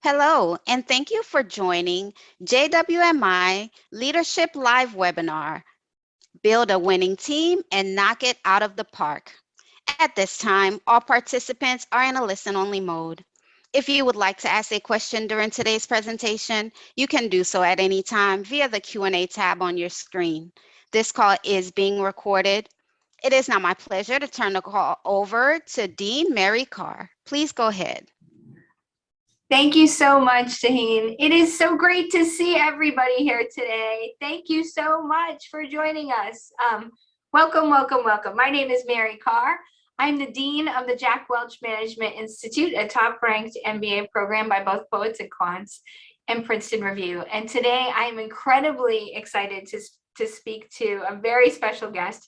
Hello, and thank you for joining JWMI Leadership Live webinar, Build a Winning Team and Knock It Out of the Park. At this time, all participants are in a listen-only mode. If you would like to ask a question during today's presentation, you can do so at any time via the Q&A tab on your screen. This call is being recorded. It is now my pleasure to turn the call over to Dean Mary Carr. Please go ahead. Thank you so much, Taheen. It is so great to see everybody here today. Thank you so much for joining us. Welcome, welcome, welcome. My name is Mary Carr. I'm the Dean of the Jack Welch Management Institute, a top-ranked MBA program by both Poets and Quants and Princeton Review. And today I am incredibly excited to speak to a very special guest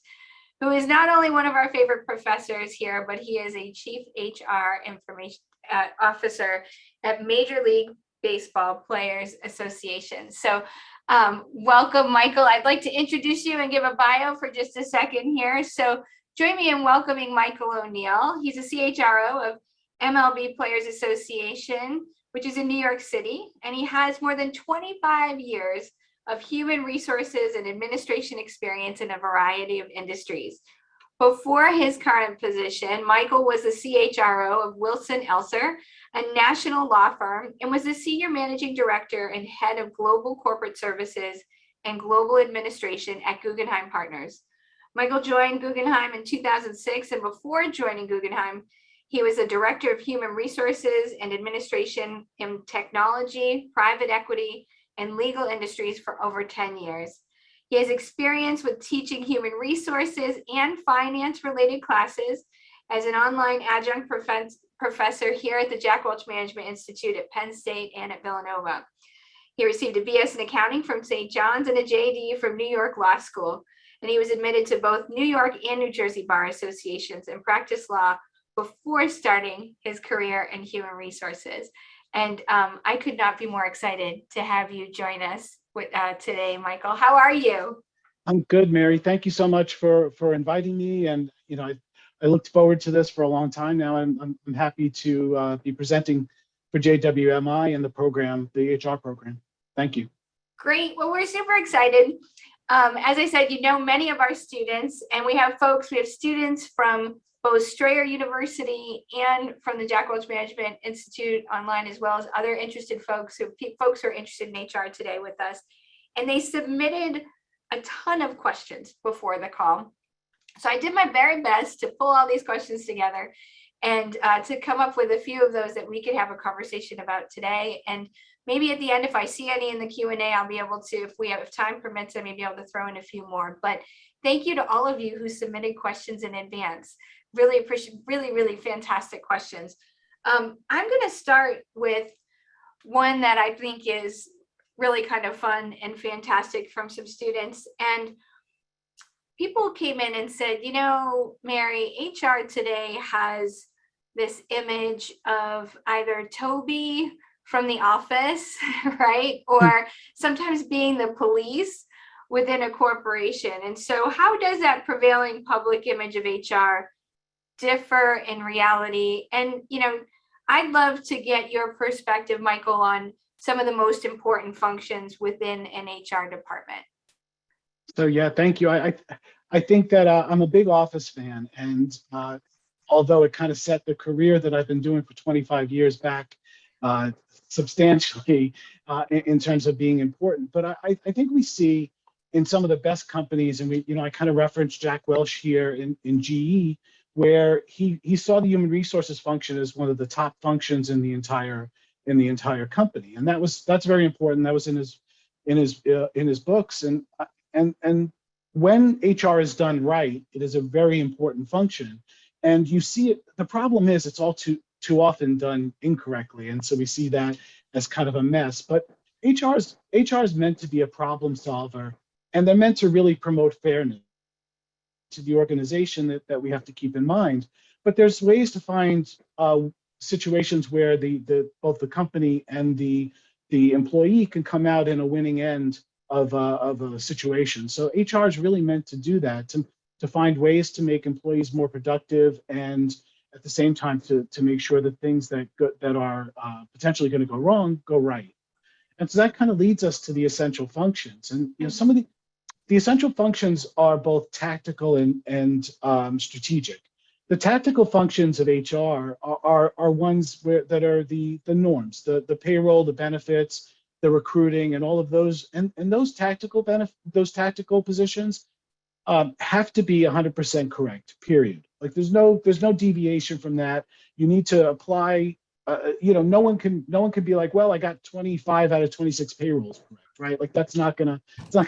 who is not only one of our favorite professors here, but he is a Chief HR Information Officer at Major League Baseball Players Association. So welcome, Michael. I'd like to introduce you and give a bio for just a second here. So join me in welcoming Michael ONeill. He's a CHRO of MLB Players Association, which is in New York City, and he has more than 25 years of human resources and administration experience in a variety of industries. Before his current position, Michael was the CHRO of Wilson Elser, a national law firm, and was the Senior Managing Director and Head of Global Corporate Services and Global Administration at Guggenheim Partners. Michael joined Guggenheim in 2006, and before joining Guggenheim, he was a Director of Human Resources and Administration in technology, private equity, and legal industries for over 10 years. He has experience with teaching human resources and finance-related classes as an online adjunct professor here at the Jack Welch Management Institute at Penn State and at Villanova. He received a BS in accounting from St. John's and a JD from New York Law School, and he was admitted to both New York and New Jersey bar associations and practiced law before starting his career in human resources. And I could not be more excited to have you join us today, Michael. How are you? I'm good, Mary. Thank you so much for inviting me. And I looked forward to this for a long time now. I'm happy to be presenting for JWMI and the program, the HR program. Thank you. Great. Well, we're super excited. As I said, many of our students, and we have students from both Strayer University and from the Jack Welch Management Institute online, as well as other interested folks who are interested in HR today with us. And they submitted a ton of questions before the call. So I did my very best to pull all these questions together and to come up with a few of those that we could have a conversation about today. And maybe at the end, if I see any in the Q&A, I'll be able to, if time permits, I may be able to throw in a few more. But thank you to all of you who submitted questions in advance. Really appreciate, really fantastic questions. I'm going to start with one that I think is really kind of fun and fantastic from some students. And people came in and said, Mary, HR today has this image of either Toby from The Office, right? Or sometimes being the police within a corporation. And so how does that prevailing public image of HR differ in reality? And I'd love to get your perspective, Michael, on some of the most important functions within an HR department. So yeah, thank you. I think that I'm a big Office fan, and although it kind of set the career that I've been doing for 25 years back substantially in terms of being important, but I think we see in some of the best companies, and I kind of referenced Jack Welch here in GE, where he saw the human resources function as one of the top functions in the entire company, and that's very important. That was in his books, and when HR is done right, it is a very important function, and you see it. The problem is it's all too often done incorrectly, and so we see that as kind of a mess. But HR is meant to be a problem solver, and they're meant to really promote fairness to the organization that we have to keep in mind. But there's ways to find situations where both the company and the employee can come out in a winning end of a situation. So HR is really meant to do that, to find ways to make employees more productive and at the same time to make sure that things that are potentially going to go wrong go right. And so that kind of leads us to the essential functions. And some of the essential functions are both tactical and strategic. The tactical functions of HR are ones that are the norms, the payroll, the benefits, the recruiting, and all of those. And those tactical positions have to be 100% correct. Period. Like there's no deviation from that. You need to apply. No one can be like, well, I got 25 out of 26 payrolls correct, right? Like it's not gonna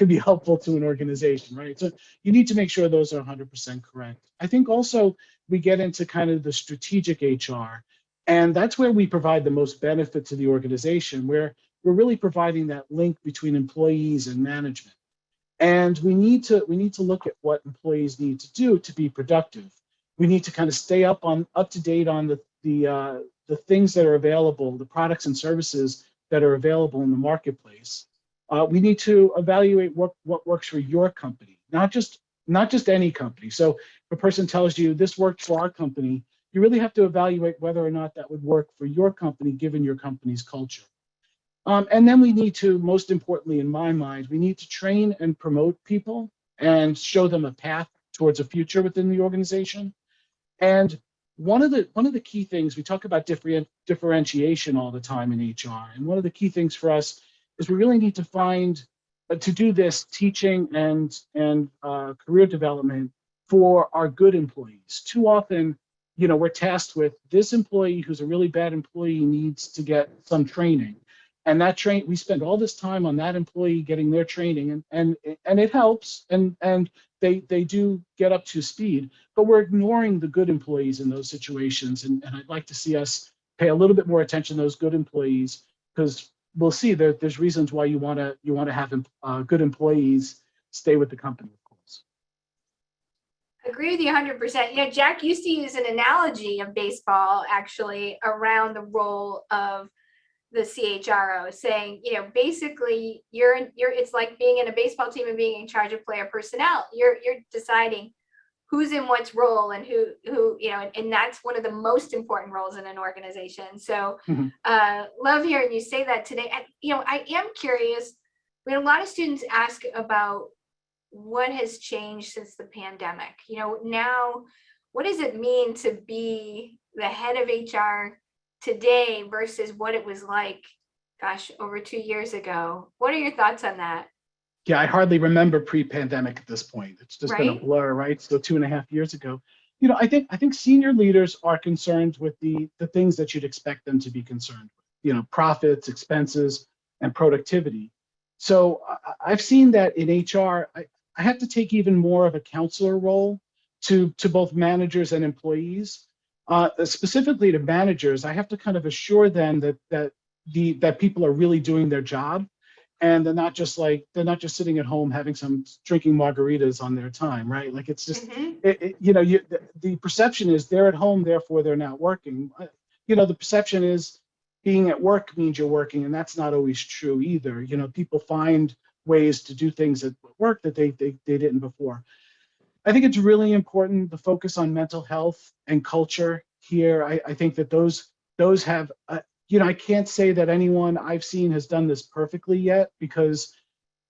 be helpful to an organization, right? So you need to make sure those are 100% correct. I think also we get into kind of the strategic HR, and that's where we provide the most benefit to the organization, where we're really providing that link between employees and management. And we need to look at what employees need to do to be productive. We need to kind of stay up to date on the things that are available, the products and services that are available in the marketplace. We need to evaluate what works for your company, not just any company. So if a person tells you this worked for our company, you really have to evaluate whether or not that would work for your company, given your company's culture. And then we need to, most importantly, in my mind, we need to train and promote people and show them a path towards a future within the organization. And one of the key things, we talk about differentiation all the time in HR, and one of the key things for us is we really need to find to do this teaching and career development for our good employees. Too often, we're tasked with this employee who's a really bad employee needs to get some training. And we spend all this time on that employee getting their training, and it helps, and they do get up to speed, but we're ignoring the good employees in those situations. And I'd like to see us pay a little bit more attention to those good employees, because we'll see that there's reasons why you want to have good employees stay with the company, of course. Agree with you 100%. Jack used to use an analogy of baseball actually around the role of the CHRO, saying, basically it's like being in a baseball team and being in charge of player personnel. You're deciding who's in what role and who and that's one of the most important roles in an organization. So love hearing you say that today. And I am curious, we had a lot of students ask about what has changed since the pandemic. Now, what does it mean to be the head of HR today versus what it was like, over 2 years ago? What are your thoughts on that? Yeah, I hardly remember pre-pandemic at this point. It's just been a blur, right? So 2.5 years ago. I think senior leaders are concerned with the things that you'd expect them to be concerned with, profits, expenses, and productivity. So I've seen that in HR, I have to take even more of a counselor role to both managers and employees. Specifically to managers, I have to kind of assure them that people are really doing their job, and they're not just sitting at home drinking margaritas on their time, right? Like it's just the perception is they're at home, therefore they're not working. The perception is being at work means you're working, and that's not always true either. People find ways to do things at work that they didn't before. I think it's really important the focus on mental health and culture here. I think that those have, I can't say that anyone I've seen has done this perfectly yet, because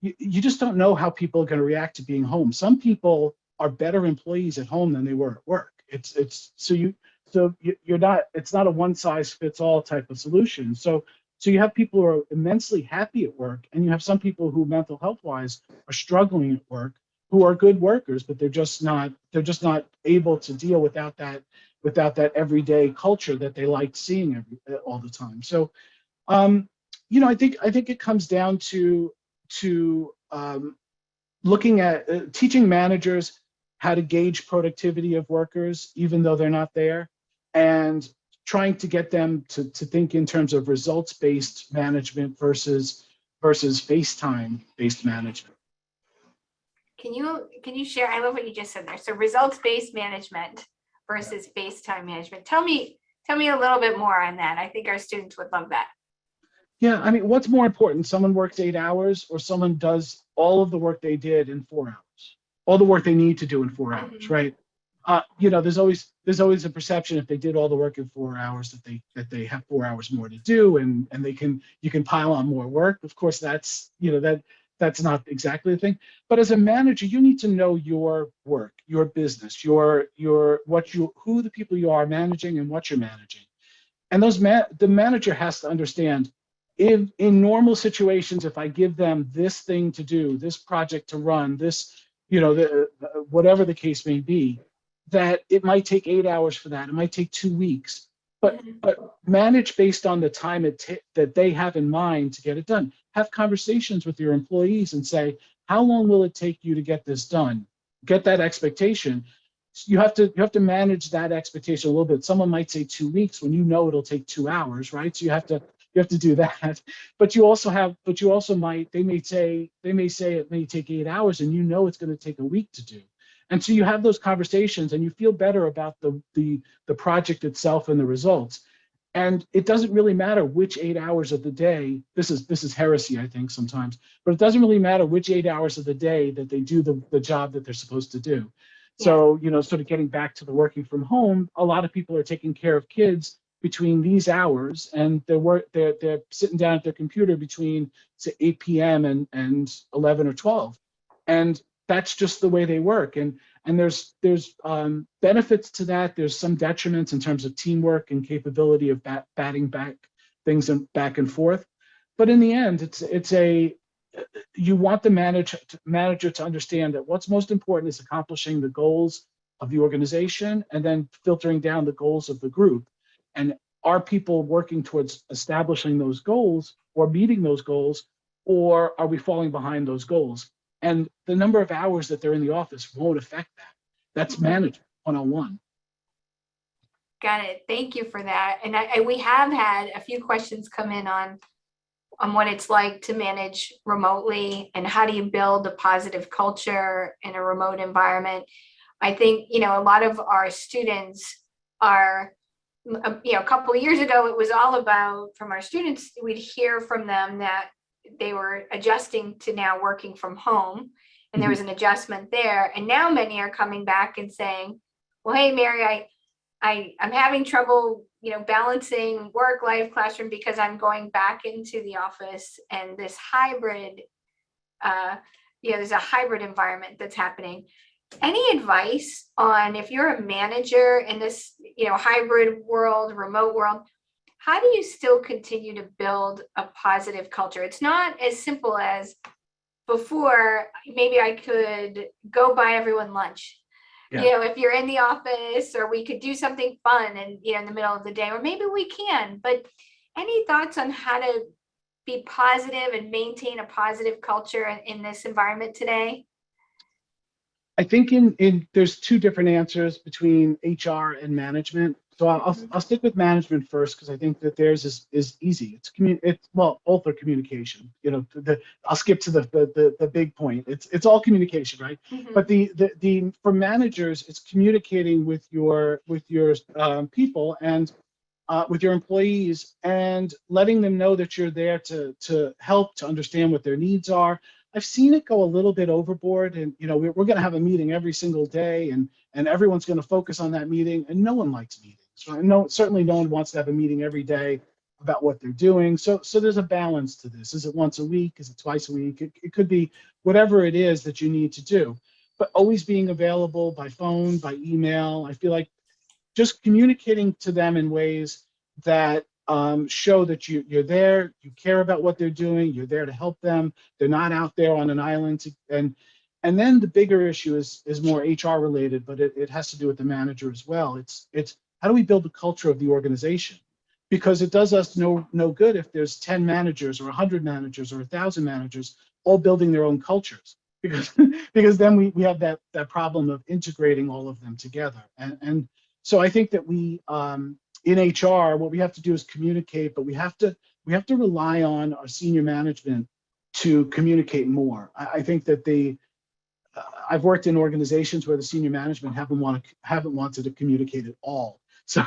you just don't know how people are going to react to being home. Some people are better employees at home than they were at work. It's not a one size fits all type of solution. So you have people who are immensely happy at work, and you have some people who mental health wise are struggling at work, who are good workers, but they're just not able to deal without that everyday culture that they like seeing all the time. So, I think it comes down to looking at teaching managers how to gauge productivity of workers, even though they're not there, and trying to get them to think in terms of results-based management versus FaceTime-based management. Can you share? I love what you just said there. So results-based management versus FaceTime management. Tell me a little bit more on that. I think our students would love that. Yeah, I mean, what's more important? Someone works 8 hours, or someone does all of the work they did in 4 hours, all the work they need to do in 4 hours, right? there's always a perception if they did all the work in 4 hours that they have 4 hours more to do, and you can pile on more work. Of course, that's not exactly the thing. But as a manager, you need to know your work, your business, who the people you are managing and what you're managing. And the manager has to understand, if in normal situations, if I give them this thing to do, this project to run, whatever the case may be, that it might take 8 hours for that. It might take 2 weeks, but manage based on the time that they have in mind to get it done. Have conversations with your employees and say, how long will it take you to get this done? Get that expectation. You have to manage that expectation a little bit. Someone might say 2 weeks when it'll take 2 hours, right? So you have to do that. But they may say it may take 8 hours, and it's going to take a week to do. And so you have those conversations, and you feel better about the project itself and the results. And it doesn't really matter which 8 hours of the day. This is heresy, I think, sometimes. But it doesn't really matter which 8 hours of the day that they do the job that they're supposed to do. So, sort of getting back to the working from home, a lot of people are taking care of kids between these hours, and they're sitting down at their computer between, say, 8 p.m. and 11 or 12. And that's just the way they work. And there's benefits to that. There's some detriments in terms of teamwork and capability of batting back things and back and forth. But in the end, you want the manager to understand that what's most important is accomplishing the goals of the organization, and then filtering down the goals of the group. And are people working towards establishing those goals or meeting those goals, or are we falling behind those goals? And the number of hours that they're in the office won't affect that. That's management 101. Got it. Thank you for that. And we have had a few questions come in on what it's like to manage remotely, and how do you build a positive culture in a remote environment. I think, a lot of our students are, a couple of years ago, it was all about, from our students, we'd hear from them that they were adjusting to now working from home, and there was an adjustment there. And now many are coming back and saying, well, hey, Mary, I'm having trouble, balancing work life, classroom, because I'm going back into the office, and this hybrid, there's a hybrid environment that's happening. Any advice on, if you're a manager in this, hybrid world, remote world, how do you still continue to build a positive culture? It's not as simple as before. Maybe I could go buy everyone lunch. Yeah. If you're in the office, or we could do something fun and, in the middle of the day, or maybe we can, but any thoughts on how to be positive and maintain a positive culture in this environment today? I think there's two different answers between HR and management. So I'll stick with management first, because I think that theirs is easy. Both are communication. I'll skip to the big point. It's all communication, right? But for managers, it's communicating with your people and with your employees, and letting them know that you're there to help, to understand what their needs are. I've seen it go a little bit overboard, and we're going to have a meeting every single day, and everyone's going to focus on that meeting, and no one likes meetings. Right? Certainly no one wants to have a meeting every day about what they're doing. So there's a balance to this. Is it once a week? Is it twice a week? It could be whatever it is that you need to do, but always being available by phone, by email. I feel like just communicating to them in ways that show that you're there, you care about what they're doing, you're there to help them. They're not out there on an island. And then the bigger issue is more HR related, but it has to do with the manager as well. It's how do we build the culture of the organization? Because it does us no good if there's 10 managers or 100 managers or 1,000 managers all building their own cultures, because then we have that problem of integrating all of them together. And so I think that we in HR, what we have to do is communicate, but we have to rely on our senior management to communicate more. I think that I've worked in organizations where the senior management haven't wanted to communicate at all. So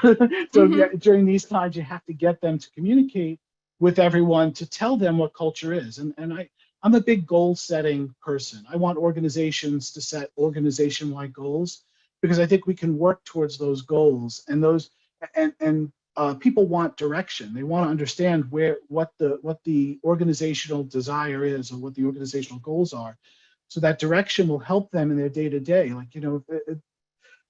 during these times, you have to get them to communicate with everyone, to tell them what culture is. And I'm a big goal setting person. I want organizations to set organization-wide goals. because I think we can work towards those goals, and people want direction. They want to understand what the organizational desire is, or what the organizational goals are. So that direction will help them in their day to day. Like,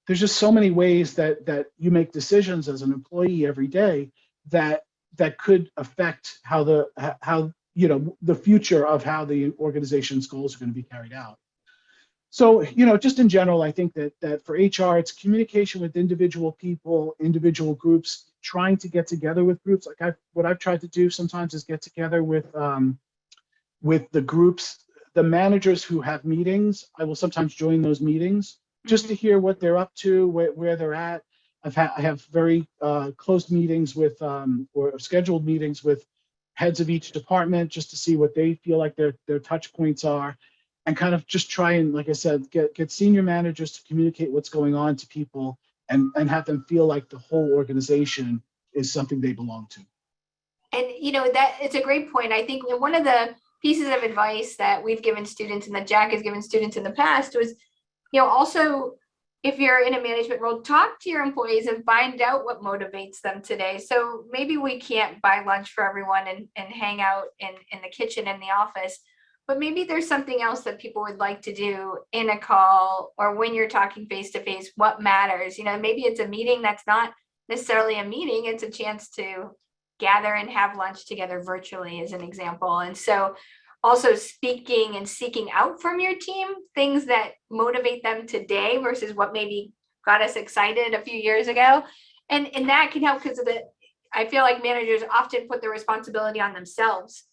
there's just so many ways that you make decisions as an employee every day that could affect how the future of how the organization's goals are going to be carried out. So, just in general, I think that for HR, it's communication with individual people, individual groups, trying to get together with groups. Like what I've tried to do sometimes is get together with the groups, the managers who have meetings. I will sometimes join those meetings just to hear what they're up to, where they're at. I have very close meetings with or scheduled meetings with heads of each department, just to see what they feel like their touch points are, and kind of just try and, like I said, get senior managers to communicate what's going on to people, and have them feel like the whole organization is something they belong to. And that it's a great point. I think one of the pieces of advice that we've given students and that Jack has given students in the past was, also, if you're in a management role, talk to your employees and find out what motivates them today. So maybe we can't buy lunch for everyone and hang out in the kitchen in the office, but maybe there's something else that people would like to do in a call, or when you're talking face to face, what matters. Maybe it's a meeting that's not necessarily a meeting, it's a chance to gather and have lunch together virtually, as an example. And so also speaking and seeking out from your team things that motivate them today versus what maybe got us excited a few years ago. And that can help, because I feel like managers often put the responsibility on themselves.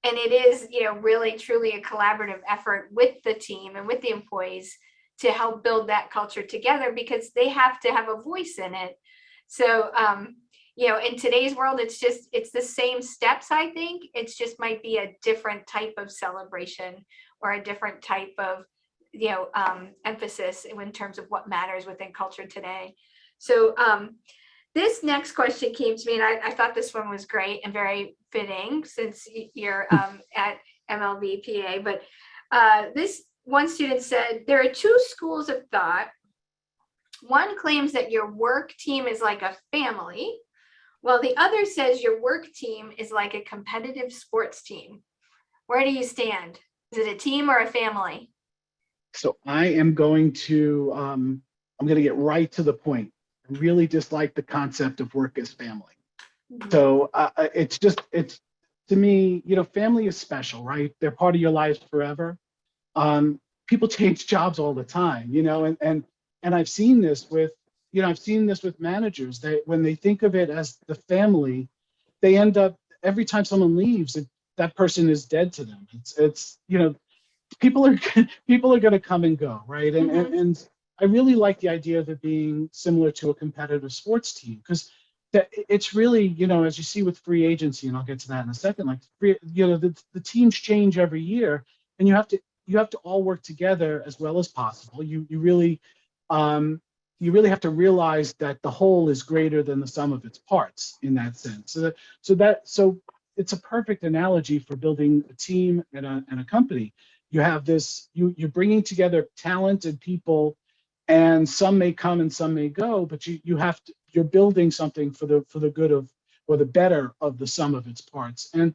And it is, really truly a collaborative effort with the team and with the employees to help build that culture together, because they have to have a voice in it. So, in today's world, it's the same steps. I think it's just might be a different type of celebration, or a different type of, emphasis in terms of what matters within culture today. So this next question came to me, and I thought this one was great and very fitting, since you're at MLB PA. But this one student said, there are two schools of thought. One claims that your work team is like a family, while the other says your work team is like a competitive sports team. Where do you stand? Is it a team or a family? So I am going to get right to the point. I really dislike the concept of work as family. Mm-hmm. So it's to me, family is special, right? They're part of your life forever. People change jobs all the time, and I've seen this with managers. When they think of it as the family, they end up, every time someone leaves, that person is dead to them. It's people are going to come and go, right? And I really like the idea of it being similar to a competitive sports team, because it's really, as you see with free agency, and I'll get to that in a second, like the teams change every year, and you have to all work together as well as possible. You really have to realize that the whole is greater than the sum of its parts in that sense. So it's a perfect analogy for building a team and a company. You have this, you're bringing together talented people, and some may come and some may go, but you're building something for the good of, or the better of, the sum of its parts. And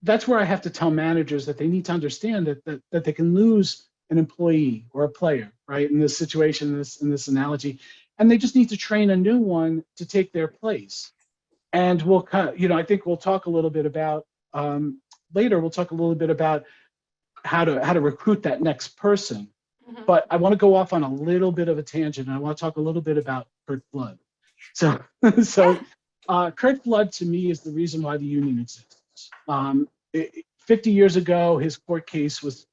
that's where I have to tell managers that they need to understand that they can lose an employee or a player, right, in this situation, in this analogy, and they just need to train a new one to take their place. And we'll I think we'll talk a little bit about later. We'll talk a little bit about how to recruit that next person. Mm-hmm. But I want to go off on a little bit of a tangent, and I want to talk a little bit about Curt Flood. So Curt Flood, to me, is the reason why the union exists. 50 years ago, his court case was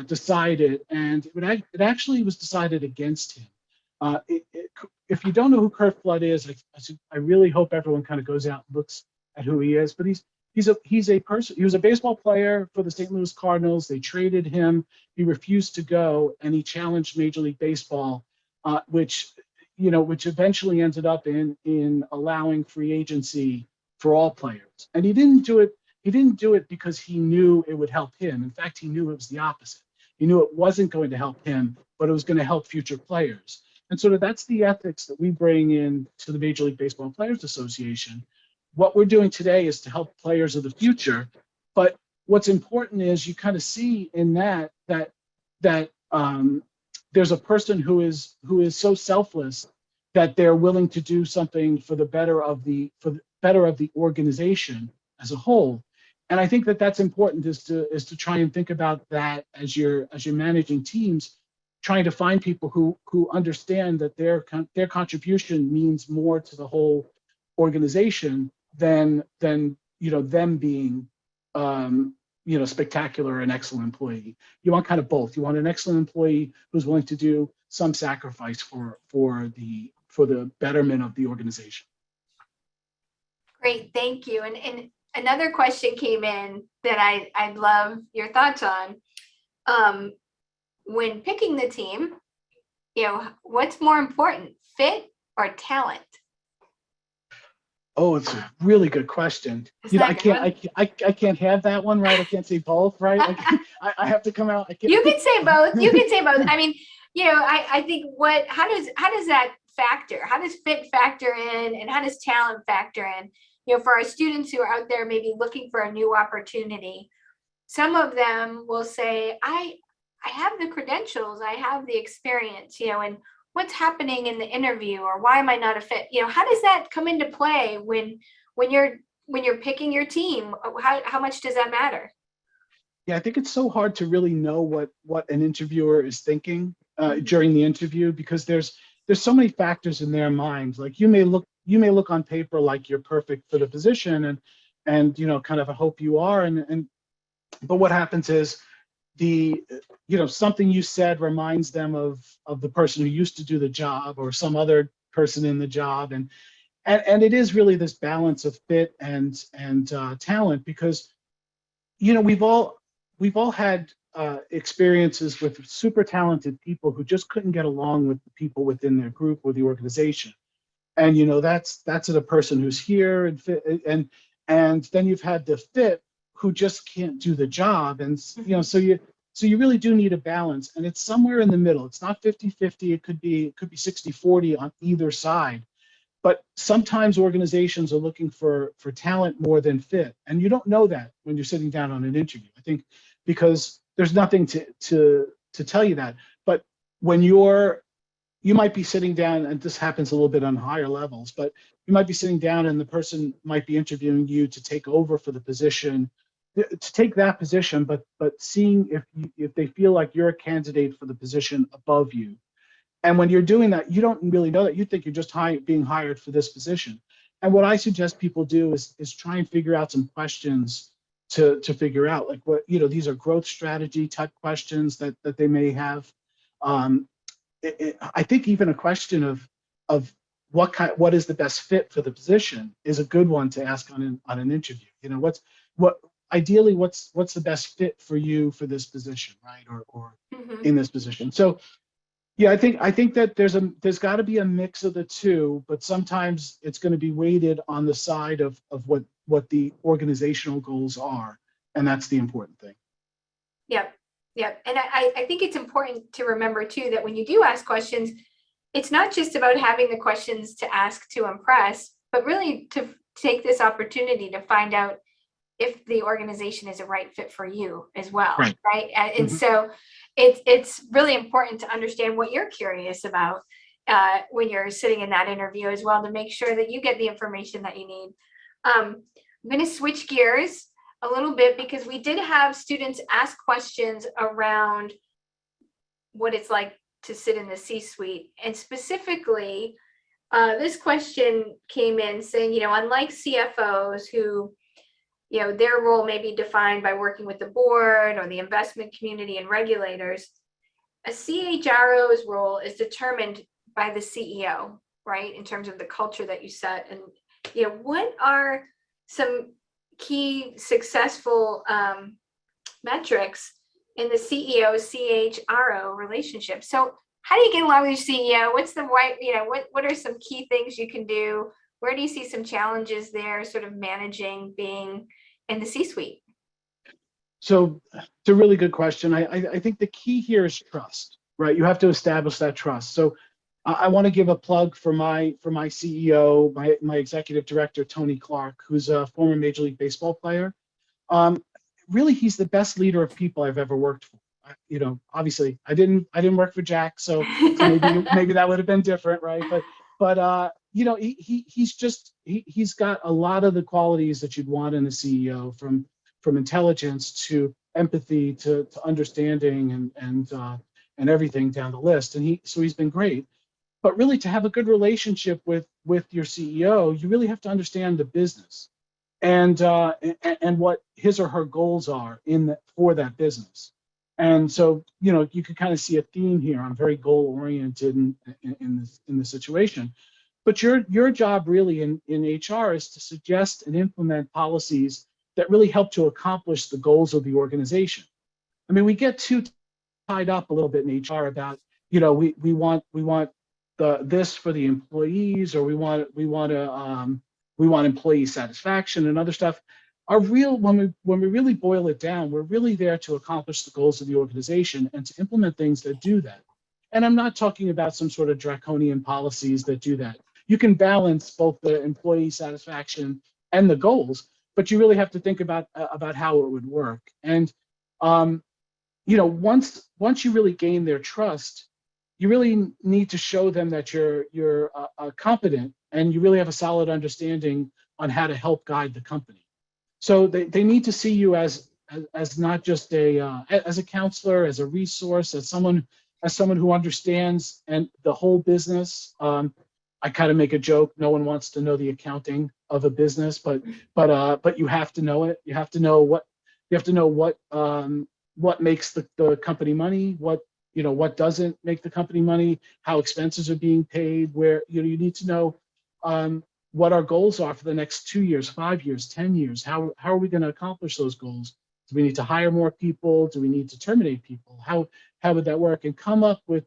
decided, and it actually was decided against him. If you don't know who Curt Flood is, I really hope everyone kind of goes out and looks at who he is. But he's a person. He was a baseball player for the St. Louis Cardinals. They traded him. He refused to go, and he challenged Major League Baseball, which eventually ended up in allowing free agency for all players. And he didn't do it. He didn't do it because he knew it would help him. In fact, he knew it was the opposite. He knew it wasn't going to help him, but it was going to help future players. And sort of that's the ethics that we bring in to the Major League Baseball Players Association. What we're doing today is to help players of the future, but what's important is you kind of see in that there's a person who is so selfless that they're willing to do something for the better of the organization as a whole. And I think that that's important, is to try and think about that as you're managing teams, trying to find people who understand that their contribution means more to the whole organization than them being spectacular, an excellent employee. You want kind of both. You want an excellent employee who's willing to do some sacrifice for the betterment of the organization. Great, thank you. And another question came in that I'd love your thoughts on. When picking the team, what's more important, fit or talent? Oh, it's a really good question. I can't have that one, right? I can't say both, right? I have to come out. You can say both. You can say both. I mean, I think how does that factor? How does fit factor in, and how does talent factor in? For our students who are out there maybe looking for a new opportunity, some of them will say, I have the credentials, I have the experience, and what's happening in the interview, or why am I not a fit? How does that come into play when you're picking your team? How much does that matter? Yeah, I think it's so hard to really know what an interviewer is thinking during the interview, because there's so many factors in their minds. Like you may look on paper like you're perfect for the position, and kind of I hope you are, but what happens is something you said reminds them of the person who used to do the job, or some other person in the job, and it is really this balance of fit and talent, because we've all had experiences with super talented people who just couldn't get along with the people within their group or the organization, and that's a person who's here and fit, and then you've had the fit who just can't do the job, and so you really do need a balance, and it's somewhere in the middle. It's not 50-50. It could be 60-40 on either side. But sometimes organizations are looking for talent more than fit, and you don't know that when you're sitting down on an interview. I think because there's nothing to tell you that. But when you might be sitting down, and this happens a little bit on higher levels, but you might be sitting down and the person might be interviewing you to take over for the position, to take that position, but seeing if they feel like you're a candidate for the position above you. And when you're doing that, you don't really know that. You think you're just being hired for this position. And what I suggest people do is try and figure out some questions to figure out, like, what, these are growth strategy type questions that they may have. I think even a question of what is the best fit for the position is a good one to ask on an interview. Ideally, what's the best fit for you for this position, right? Or in this position. So yeah, I think that there's got to be a mix of the two, but sometimes it's going to be weighted on the side of what the organizational goals are, and that's the important thing. Yep. And I think it's important to remember too that when you do ask questions, it's not just about having the questions to ask to impress, but really to take this opportunity to find out if the organization is a right fit for you as well, right? And so it's really important to understand what you're curious about when you're sitting in that interview as well, to make sure that you get the information that you need. I'm going to switch gears a little bit, because we did have students ask questions around what it's like to sit in the C-suite. And specifically, this question came in saying, unlike CFOs who, their role may be defined by working with the board or the investment community and regulators, a CHRO's role is determined by the CEO, right? In terms of the culture that you set. And, what are some key successful metrics in the CEO CHRO relationship? So how do you get along with your CEO? What's the right, what are some key things you can do? Where do you see some challenges there, sort of managing being in the C-suite? So it's a really good question. I think the key here is trust, right? You have to establish that trust. So I want to give a plug for my CEO, my executive director, Tony Clark, who's a former Major League Baseball player. Um, Really, he's the best leader of people I've ever worked for. Obviously, I didn't work for Jack, so maybe that would have been different, right? But he's got a lot of the qualities that you'd want in a CEO, from intelligence to empathy to understanding and everything down the list. And he's been great. But really, to have a good relationship with your CEO, you really have to understand the business and what his or her goals are for that business. And so, you could kind of see a theme here. I'm very goal oriented in this situation. But your job really in HR is to suggest and implement policies that really help to accomplish the goals of the organization. I mean, we get too tied up a little bit in HR about, we want this for the employees, or we want employee satisfaction and other stuff. When we really boil it down, we're really there to accomplish the goals of the organization and to implement things that do that. And I'm not talking about some sort of draconian policies that do that. You can balance both the employee satisfaction and the goals, but you really have to think about how it would work. And once you really gain their trust, you really need to show them that you're competent and you really have a solid understanding on how to help guide the company. So they need to see you as not just as a counselor, as a resource, as someone who understands and the whole business. I kind of make a joke. No one wants to know the accounting of a business, but you have to know it. You have to know what makes the company money, what doesn't make the company money, how expenses are being paid, where you need to know what our goals are for the next 2 years, 5 years, 10 years. How are we going to accomplish those goals? Do we need to hire more people? Do we need to terminate people? How would that work? And come up with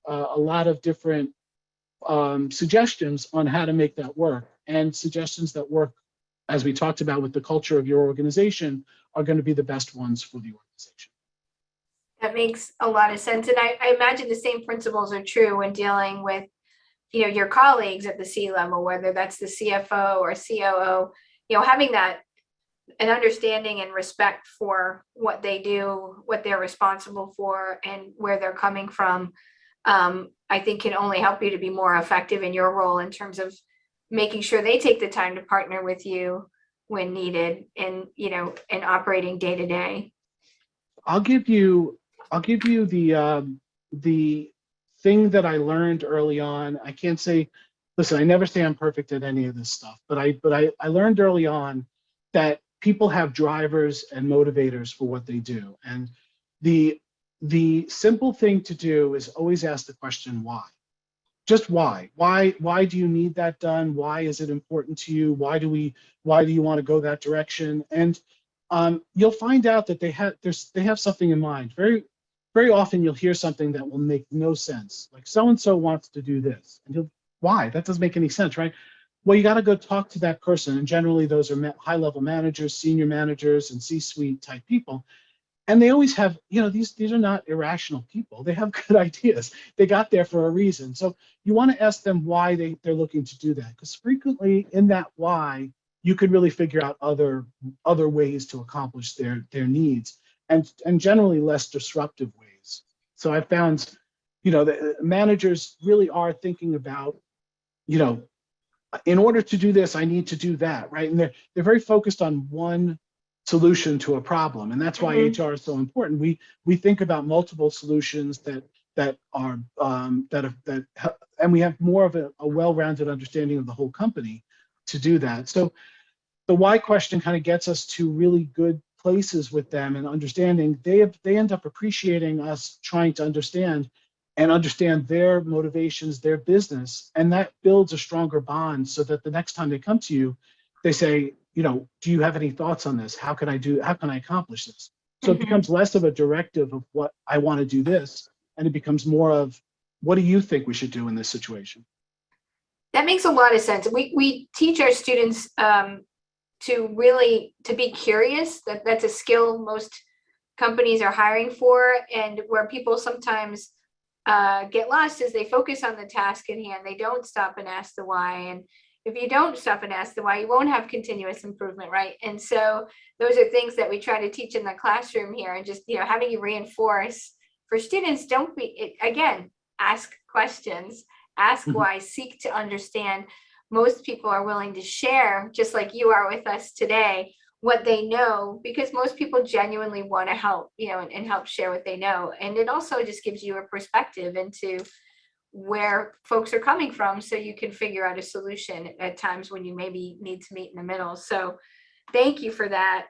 a lot of different suggestions on how to make that work, and suggestions that work, as we talked about with the culture of your organization, are going to be the best ones for the organization. That makes a lot of sense. And I imagine the same principles are true when dealing with, your colleagues at the C level, whether that's the CFO or COO, having an understanding and respect for what they do, what they're responsible for, and where they're coming from, I think can only help you to be more effective in your role in terms of making sure they take the time to partner with you when needed and, and operating day to day. I'll give you the thing that I learned early on. I can't say, listen, I never say I'm perfect at any of this stuff, but I learned early on that people have drivers and motivators for what they do. And the simple thing to do is always ask the question, why? Just why? Why do you need that done? Why is it important to you? Why do you want to go that direction? And you'll find out that they have something in mind. Very, very often you'll hear something that will make no sense. Like, so-and-so wants to do this. And why? That doesn't make any sense, right? Well, you got to go talk to that person. And generally those are high-level managers, senior managers, and C-suite type people. And they always have, these are not irrational people. They have good ideas. They got there for a reason. So you want to ask them why they're looking to do that. Because frequently in that why, you could really figure out other ways to accomplish their needs, and generally less disruptive ways. So I found, the managers really are thinking about, in order to do this, I need to do that, right? And they're very focused on one solution to a problem, and that's why HR is so important. We think about multiple solutions that are and we have more of a well-rounded understanding of the whole company to do that. So the why question kind of gets us to really good places with them and understanding. They end up appreciating us trying to understand their motivations, their business, and that builds a stronger bond so that the next time they come to you, they say, do you have any thoughts on this? How can I accomplish this? So it becomes less of a directive of what I want to do this, and it becomes more of, what do you think we should do in this situation? That makes a lot of sense. We teach our students to be curious. That's a skill most companies are hiring for, and where people sometimes get lost is they focus on the task at hand. They don't stop and ask the why. And if you don't stop and ask the why, you won't have continuous improvement, right? And so those are things that we try to teach in the classroom here, and just, having you reinforce for students, don't be, again, ask questions, ask why, seek to understand. Most people are willing to share, just like you are with us today, what they know, because most people genuinely want to help, and help share what they know. And it also just gives you a perspective into where folks are coming from, so you can figure out a solution at times when you maybe need to meet in the middle. So thank you for that.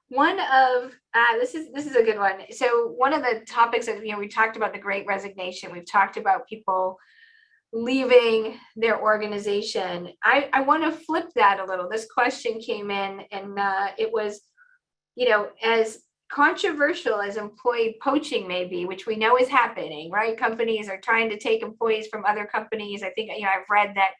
One of this is a good one. So one of the topics that we talked about, the Great Resignation. We've talked about people leaving their organization. I want to flip that a little. This question came in, and it was, as controversial as employee poaching may be, which we know is happening, right? Companies are trying to take employees from other companies. I think, I've read that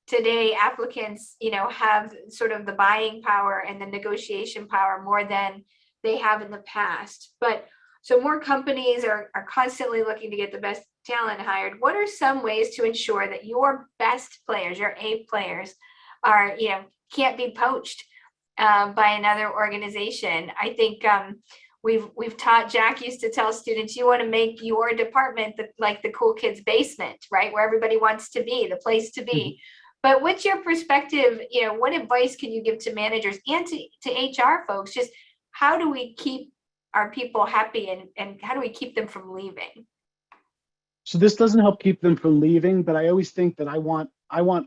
today applicants, have sort of the buying power and the negotiation power more than they have in the past. But so more companies are constantly looking to get the best talent hired. What are some ways to ensure that your best players, your A players, are, can't be poached by another organization? I think we've taught, Jack used to tell students, you want to make your department like the cool kids basement, right? Where everybody wants to be, the place to be. But what's your perspective? What advice can you give to managers and to HR folks? Just how do we keep our people happy, and how do we keep them from leaving? So this doesn't help keep them from leaving, but I always think that I want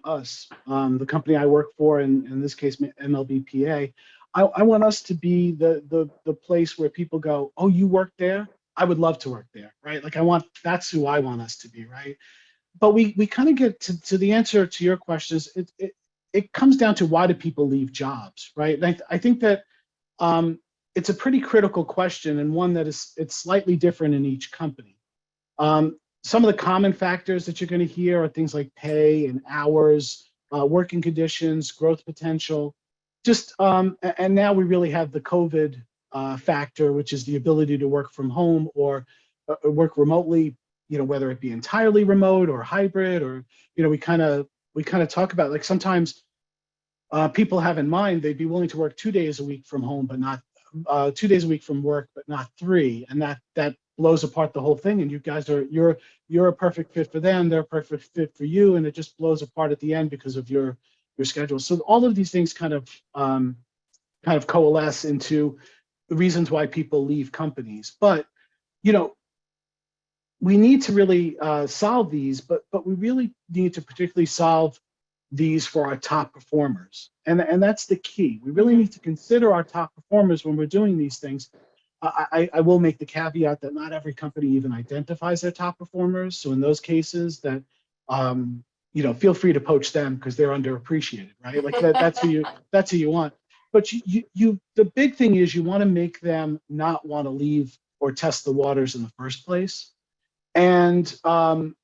us, the company I work for, and in this case, MLBPA, I want us to be the place where people go, oh, you work there? I would love to work there, right? Like that's who I want us to be, right? But we kind of get to the answer to your questions. It comes down to, why do people leave jobs, right? And I think that it's a pretty critical question, and one that it's slightly different in each company. Some of the common factors that you're going to hear are things like pay and hours, working conditions, growth potential. And now we really have the COVID factor, which is the ability to work from home or work remotely, whether it be entirely remote or hybrid, or, we kind of talk about, like, sometimes people have in mind they'd be willing to work 2 days a week from home, but not 2 days a week from work, but not 3. And that blows apart the whole thing. And you guys you're a perfect fit for them. They're a perfect fit for you. And it just blows apart at the end because of your schedule. So all of these things kind of coalesce into the reasons why people leave companies. But, we need to really solve these, but we really need to particularly solve these for our top performers. And that's the key. We really need to consider our top performers when we're doing these things. I will make the caveat that not every company even identifies their top performers. So in those cases, that feel free to poach them, because they're underappreciated, right? Like that's who you want. But the big thing is, you want to make them not want to leave or test the waters in the first place. And let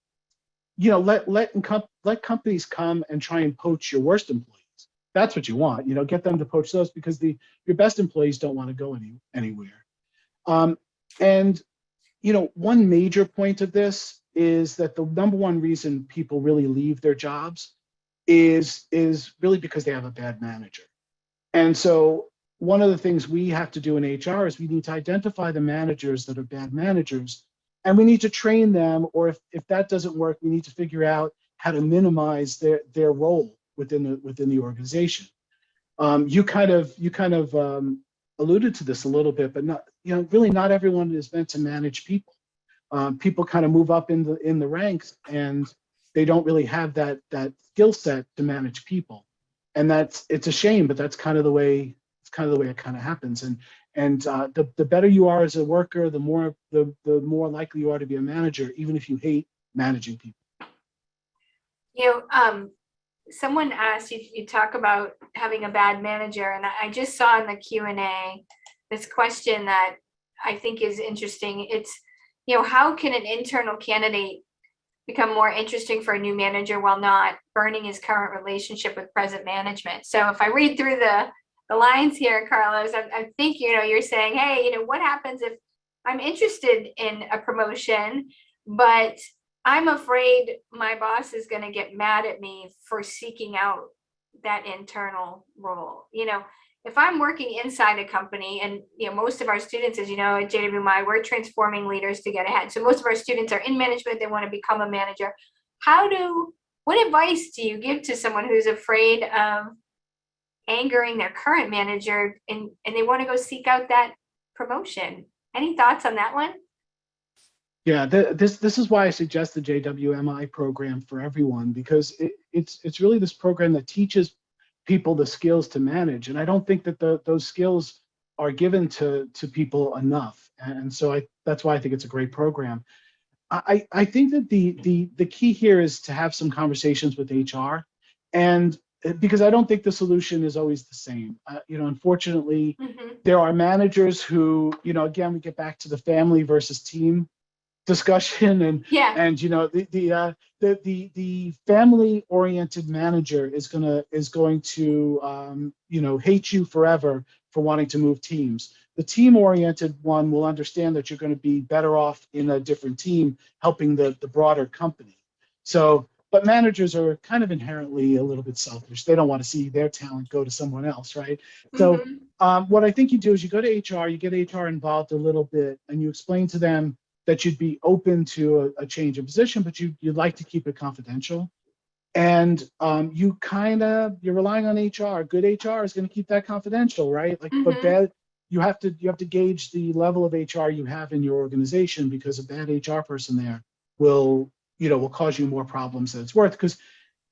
companies come and try and poach your worst employees. That's what you want. Get them to poach those, because your best employees don't want to go anywhere. And one major point of this is that the number one reason people really leave their jobs is really because they have a bad manager. And so one of the things we have to do in HR is we need to identify the managers that are bad managers, and we need to train them, or if that doesn't work, we need to figure out how to minimize their role within the organization. You kind of alluded to this a little bit, but really not everyone is meant to manage people. People kind of move up in the ranks, and they don't really have that skill set to manage people, and it's a shame, but that's kind of the way it kind of happens. And the better you are as a worker, the more likely you are to be a manager, even if you hate managing people. Someone asked, you talk about having a bad manager, and I just saw in the Q&A this question that I think is interesting. It's, how can an internal candidate become more interesting for a new manager while not burning his current relationship with present management? So if I read through the lines here, Carlos. I'm thinking, you're saying, hey, what happens if I'm interested in a promotion, but I'm afraid my boss is going to get mad at me for seeking out that internal role. If I'm working inside a company, and most of our students, as you know, at JWMI, we're transforming leaders to get ahead. So most of our students are in management, they want to become a manager. What advice do you give to someone who's afraid of angering their current manager and they want to go seek out that promotion? Any thoughts on that one? Yeah, this is why I suggest the JWMI program for everyone, because it's really this program that teaches people the skills to manage, and I don't think that those skills are given to people enough, and so that's why I think it's a great program. I think that the key here is to have some conversations with HR, and because I don't think the solution is always the same. Unfortunately, there are managers who, again, we get back to the family versus team discussion, and the family oriented manager is going to hate you forever for wanting to move teams. The team oriented one will understand that you're going to be better off in a different team helping the broader company. So, but managers are kind of inherently a little bit selfish. They don't want to see their talent go to someone else, right? So what I think you do is you go to HR, you get HR involved a little bit, and you explain to them that you'd be open to a change of position, but you'd like to keep it confidential. And you're relying on HR. Good HR is going to keep that confidential, right? But bad, you have to gauge the level of HR you have in your organization, because a bad HR person there will cause you more problems than it's worth. Because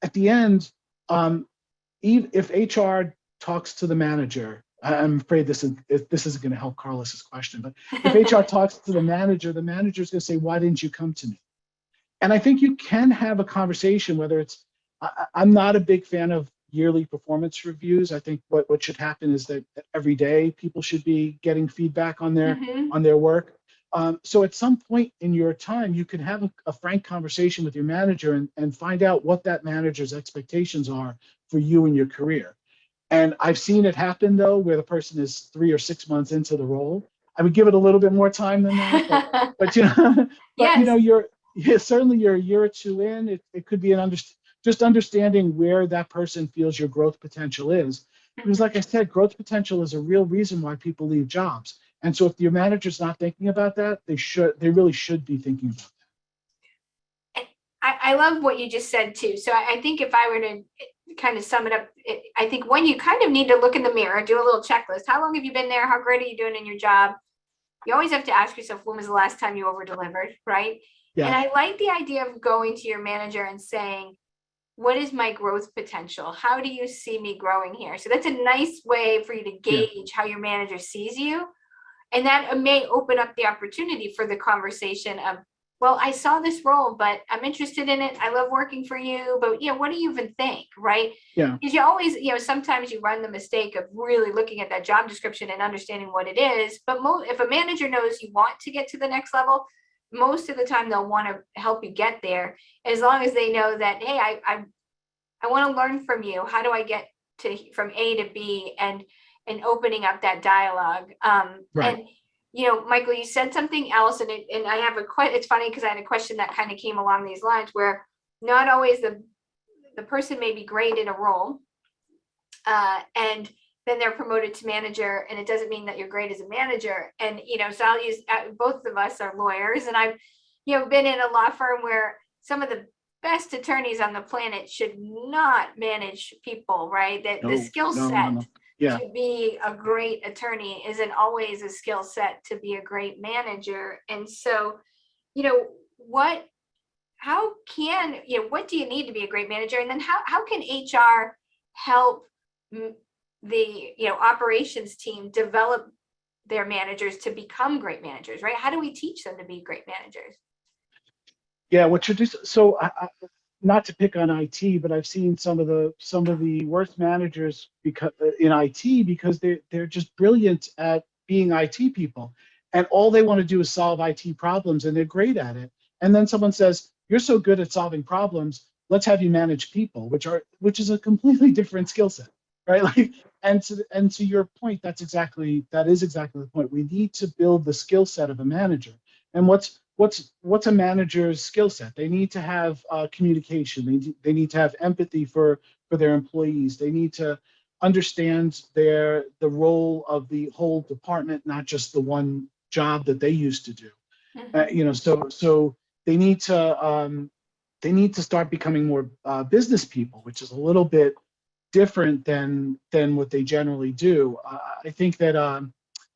at the end, even if HR talks to the manager, I'm afraid this isn't going to help Carlos's question, but if HR talks to the manager is going to say, "Why didn't you come to me?" And I think you can have a conversation, whether it's, I'm not a big fan of yearly performance reviews. I think what should happen is that every day people should be getting feedback on their work. So at some point in your time, you can have a frank conversation with your manager and find out what that manager's expectations are for you and your career. And I've seen it happen, though, where the person is 3 or 6 months into the role. I would give it a little bit more time than that, but certainly you're a year or two in. It could be just understanding where that person feels your growth potential is. Because like I said, growth potential is a real reason why people leave jobs. And so if your manager's not thinking about that, they really should be thinking about that. I love what you just said too. So I think if I were to kind of sum it up, I think one, you kind of need to look in the mirror, do a little checklist. How long have you been there? How great are you doing in your job? You always have to ask yourself, when was the last time you over delivered, right? Yeah. And I like the idea of going to your manager and saying, what is my growth potential? How do you see me growing here? So that's a nice way for you to gauge how your manager sees you. And that may open up the opportunity for the conversation of, well, I saw this role, but I'm interested in it. I love working for you, but what do you even think, right? Yeah. Because you always, sometimes you run the mistake of really looking at that job description and understanding what it is. But if a manager knows you want to get to the next level, most of the time they'll want to help you get there, as long as they know that, hey, I want to learn from you. How do I get from A to B, and opening up that dialogue. Right. And Michael, you said something else, and I have it's funny because I had a question that kind of came along these lines, where not always the person may be great in a role, and then they're promoted to manager, and it doesn't mean that you're great as a manager. And so I'll use, both of us are lawyers, and I've been in a law firm where some of the best attorneys on the planet should not manage people, right? That the skill set to be a great attorney isn't always a skill set to be a great manager. And so, what do you need to be a great manager? And then how can HR help the operations team develop their managers to become great managers, right? How do we teach them to be great managers? Yeah, so not to pick on IT, but I've seen some of the worst managers in IT because they're just brilliant at being IT people, and all they want to do is solve IT problems, and they're great at it. And then someone says, "You're so good at solving problems, let's have you manage people," which is a completely different skill set. right? Like, and to your point, that is exactly the point. We need to build the skill set of a manager. And what's a manager's skill set? They need to have communication. They need to have empathy for their employees. They need to understand the role of the whole department, not just the one job that they used to do. You know, so they need to start becoming more business people, which is a little bit different than what they generally do. I think that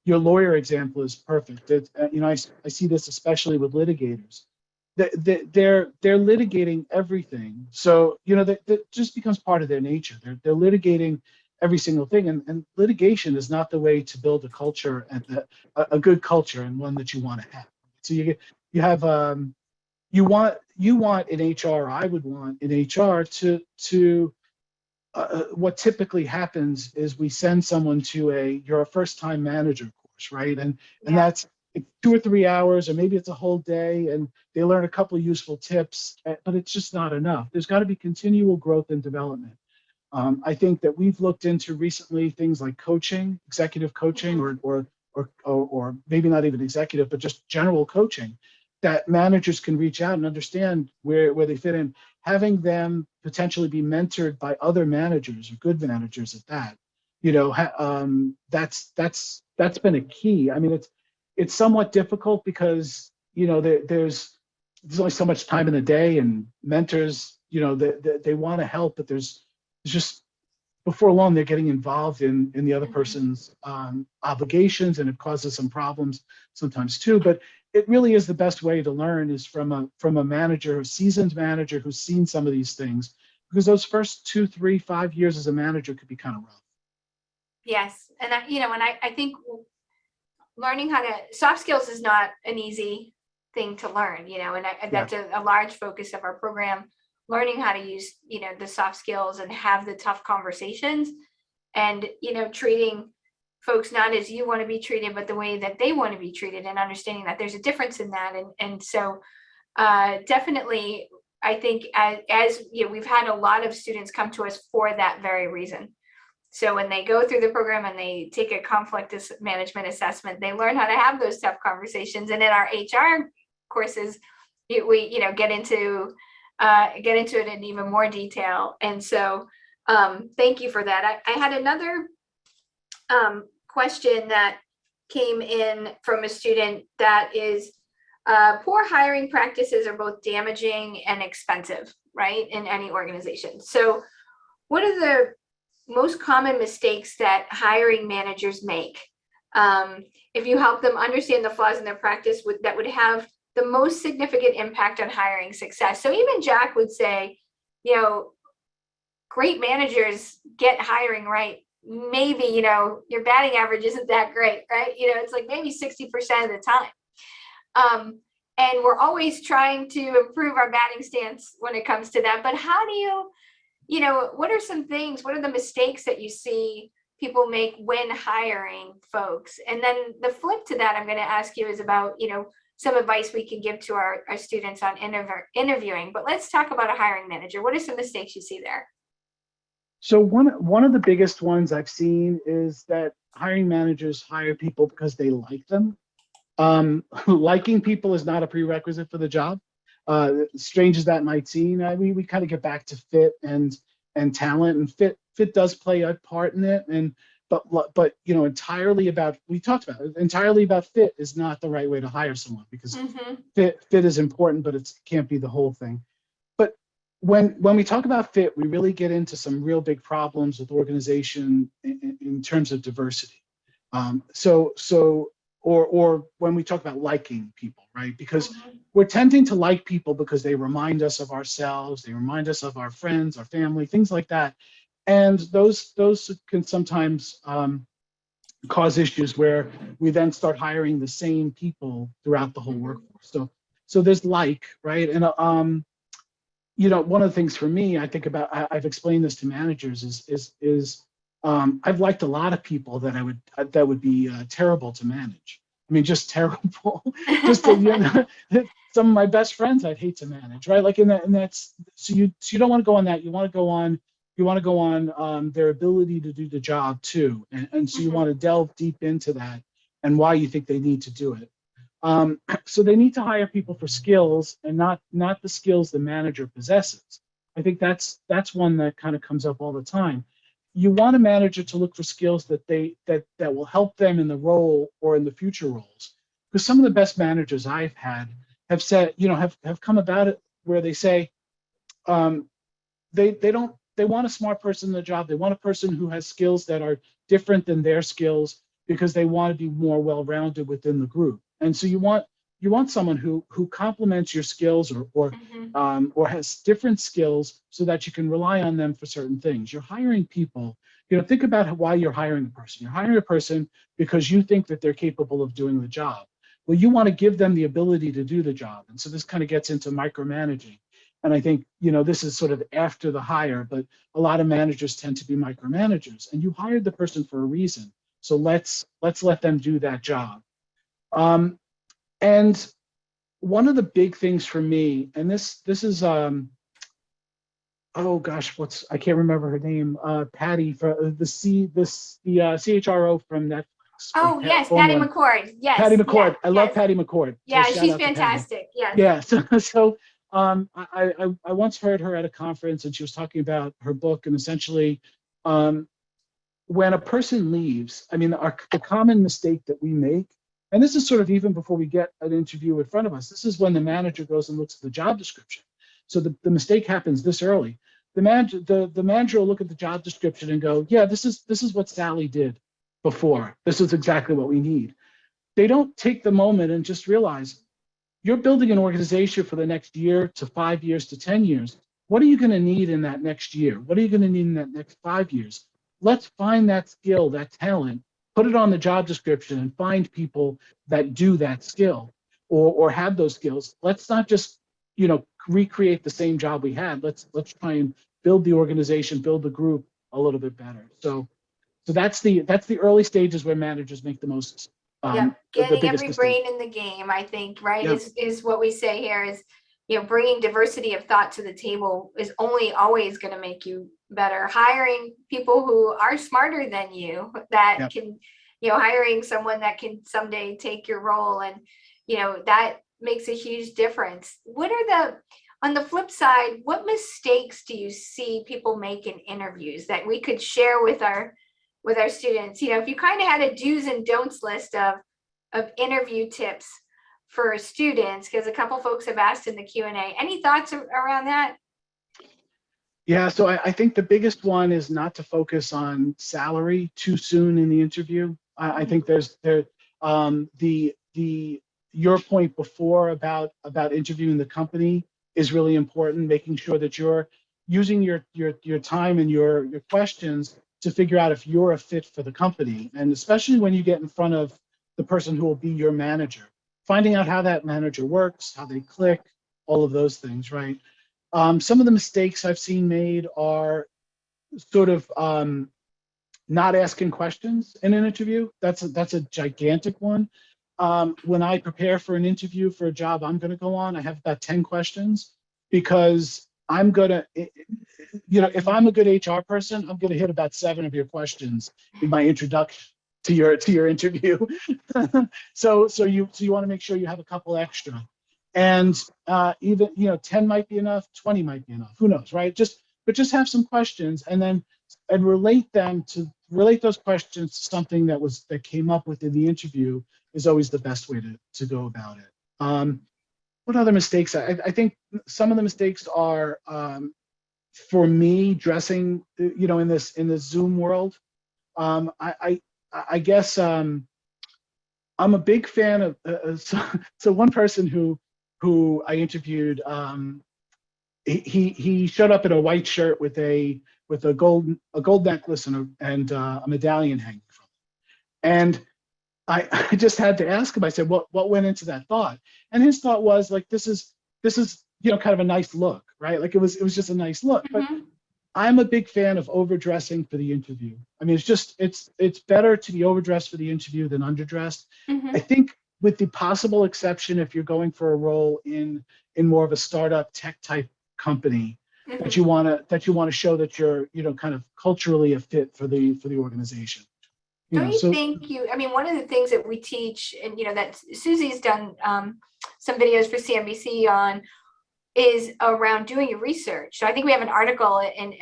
your lawyer example is perfect. You know, I see this especially with litigators. They're litigating everything, so you know that just becomes part of their nature. They're litigating every single thing, and litigation is not the way to build a culture and a good culture and one that you want to have. So you have you want in HR, I would want in HR to what typically happens is we send someone to you're a first time manager course, right? And that's 2 or 3 hours, or maybe it's a whole day, and they learn a couple of useful tips, but it's just not enough. There's got to be continual growth and development. I think that we've looked into recently things like coaching, executive coaching, or maybe not even executive, but just general coaching, that managers can reach out and understand where they fit in. Having them potentially be mentored by other managers or good managers at that, you know, that's been a key. I mean, it's somewhat difficult because you know there's only so much time in the day, and mentors, you know, they want to help, but there's just before long they're getting involved in the other person's obligations, and it causes some problems sometimes too. But it really is the best way to learn is from a manager, a seasoned manager who's seen some of these things, because those first 2, 3, 5 years as a manager could be kind of rough. Yes, and I think learning how to soft skills is not an easy thing to learn, you know, and that's a large focus of our program. Learning how to use, you know, the soft skills and have the tough conversations, and you know, treating folks not as you want to be treated, but the way that they want to be treated, and understanding that there's a difference in that. And so definitely, I think as you know, we've had a lot of students come to us for that very reason. So when they go through the program and they take a conflict management assessment, they learn how to have those tough conversations. And in our HR courses, we you know get into it in even more detail. And so thank you for that. I had another question that came in from a student that is poor hiring practices are both damaging and expensive, right, in any organization. So what are the most common mistakes that hiring managers make? If you help them understand the flaws in their practice, that would have the most significant impact on hiring success. So even Jack would say, you know, great managers get hiring right. Maybe, you know, your batting average isn't that great, right? You know, it's like maybe 60% of the time. And we're always trying to improve our batting stance when it comes to that. But how do you know, what are some things, what are the mistakes that you see people make when hiring folks? And then the flip to that, I'm going to ask you is about, you know, some advice we can give to our students on interviewing. But let's talk about a hiring manager. What are some mistakes you see there? So one of the biggest ones I've seen is that hiring managers hire people because they like them. Liking people is not a prerequisite for the job. Strange as that might seem, we kind of get back to fit and talent, and fit does play a part in it. But you know, entirely about fit is not the right way to hire someone, because fit is important, but it can't be the whole thing. But when we talk about fit, we really get into some real big problems with organization in terms of diversity. Or when we talk about liking people, right? Because we're tending to like people because they remind us of ourselves, they remind us of our friends, our family, things like that. And those can sometimes cause issues where we then start hiring the same people throughout the whole workforce. So there's right? And you know, one of the things for me, I think about, I've explained this to managers is I've liked a lot of people that would be terrible to manage. I mean, just terrible. Just to, you know, some of my best friends I'd hate to manage, right? Like, and that's so you don't want to go on that. You want to go on you want to go on their ability to do the job too. And so you want to delve deep into that and why you think they need to do it. So they need to hire people for skills and not the skills the manager possesses. I think that's one that kind of comes up all the time. You want a manager to look for skills that will help them in the role or in the future roles. Because some of the best managers I've had have said, have come about it where they say, they want a smart person in the job. They want a person who has skills that are different than their skills because they want to be more well-rounded within the group. And so you want someone who complements your skills or has different skills so that you can rely on them for certain things. You're hiring people. Think about why you're hiring a person. You're hiring a person because you think that they're capable of doing the job. Well, you want to give them the ability to do the job. And so this kind of gets into micromanaging. And I think, this is sort of after the hire, but a lot of managers tend to be micromanagers. And you hired the person for a reason. So let's let them do that job. And one of the big things for me, and this is oh gosh, I can't remember her name, Patty for the CHRO from Netflix. Oh yes, Patty McCord. Yes, Patty McCord. yeah, I love Patty McCord. So yeah, shout she's out to Patty. fantastic. Yeah. Yeah. So I once heard her at a conference, and she was talking about her book, and essentially, when a person leaves, I mean, the common mistake that we make, and this is sort of even before we get an interview in front of us, this is when the manager goes and looks at the job description. So the mistake happens this early. The manager will look at the job description and go, yeah, this is what Sally did before. This is exactly what we need. They don't take the moment and just realize you're building an organization for the next year to 5 years to 10 years. What are you going to need in that next year? What are you going to need in that next 5 years? Let's find that skill, that talent, put it on the job description and find people that do that skill or have those skills. Let's not just, recreate the same job we had. Let's try and build the organization, build the group a little bit better. So that's the early stages where managers make the most getting every brain in the game, I think, right? Yep. Is what we say here is, bringing diversity of thought to the table is only always going to make you better. Hiring people who are smarter than you that Yep. can, hiring someone that can someday take your role, and, that makes a huge difference. On the flip side, what mistakes do you see people make in interviews that we could share with our students? If you kind of had a do's and don'ts list of interview tips for students, because a couple folks have asked in the Q&A. Any thoughts around that? Yeah, so I think the biggest one is not to focus on salary too soon in the interview. I think your point before about interviewing the company is really important, making sure that you're using your time and your questions to figure out if you're a fit for the company. And especially when you get in front of the person who will be your manager, finding out how that manager works, how they click, all of those things, right? Some of the mistakes I've seen made are sort of not asking questions in an interview. That's a gigantic one. When I prepare for an interview for a job I'm going to go on, I have about 10 questions because I'm going to, if I'm a good HR person, I'm going to hit about 7 of your questions in my introduction to your interview. So you want to make sure you have a couple extra. And even 10 might be enough, 20 might be enough. Who knows, right? Just have some questions and relate those questions to something that came up within the interview is always the best way to go about it. What other mistakes? I think some of the mistakes are for me dressing, in this Zoom world. I guess I'm a big fan of so one person who I interviewed, he showed up in a white shirt with a gold necklace and a medallion hanging from it. And I just had to ask him. I said, what went into that thought? And his thought was like, this is kind of a nice look, right? Like it was just a nice look. Mm-hmm. But I'm a big fan of overdressing for the interview. I mean, it's better to be overdressed for the interview than underdressed. Mm-hmm. I think with the possible exception, if you're going for a role in more of a startup tech type company, that you want to show that you're, kind of culturally a fit for the organization. Don't you So think I mean, one of the things that we teach, and that Susie's done some videos for CNBC on, is around doing your research. So I think we have an article in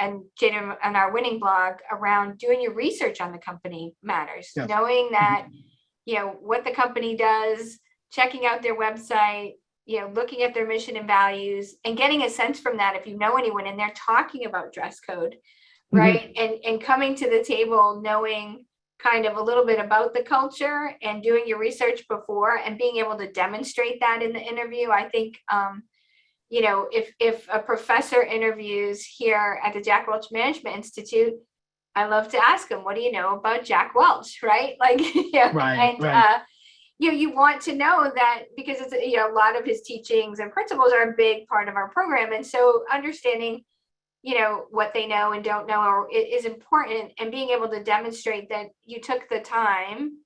JWMI on our winning blog around doing your research on the company matters. Yes. Knowing that, what the company does, checking out their website, looking at their mission and values, and getting a sense from that, if you know anyone and they're talking about dress code, right? And coming to the table knowing kind of a little bit about the culture and doing your research before and being able to demonstrate that in the interview. I think if a professor interviews here at the Jack Welch Management Institute, I love to ask them, what do you know about Jack Welch, right? Like, right. You want to know that, because it's a lot of his teachings and principles are a big part of our program, and so understanding what they know and don't know is important, and being able to demonstrate that you took the time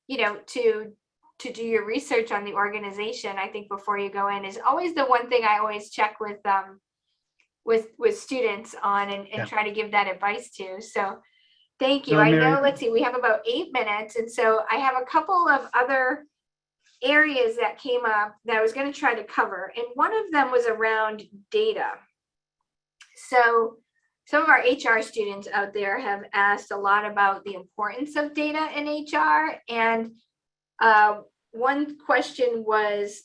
to do your research on the organization, I think, before you go in, is always the one thing I always check with students on, and try to give that advice to. So thank you. I know, let's see, we have about 8 minutes. And so I have a couple of other areas that came up that I was going to try to cover. And one of them was around data. So some of our HR students out there have asked a lot about the importance of data in HR. And one question was,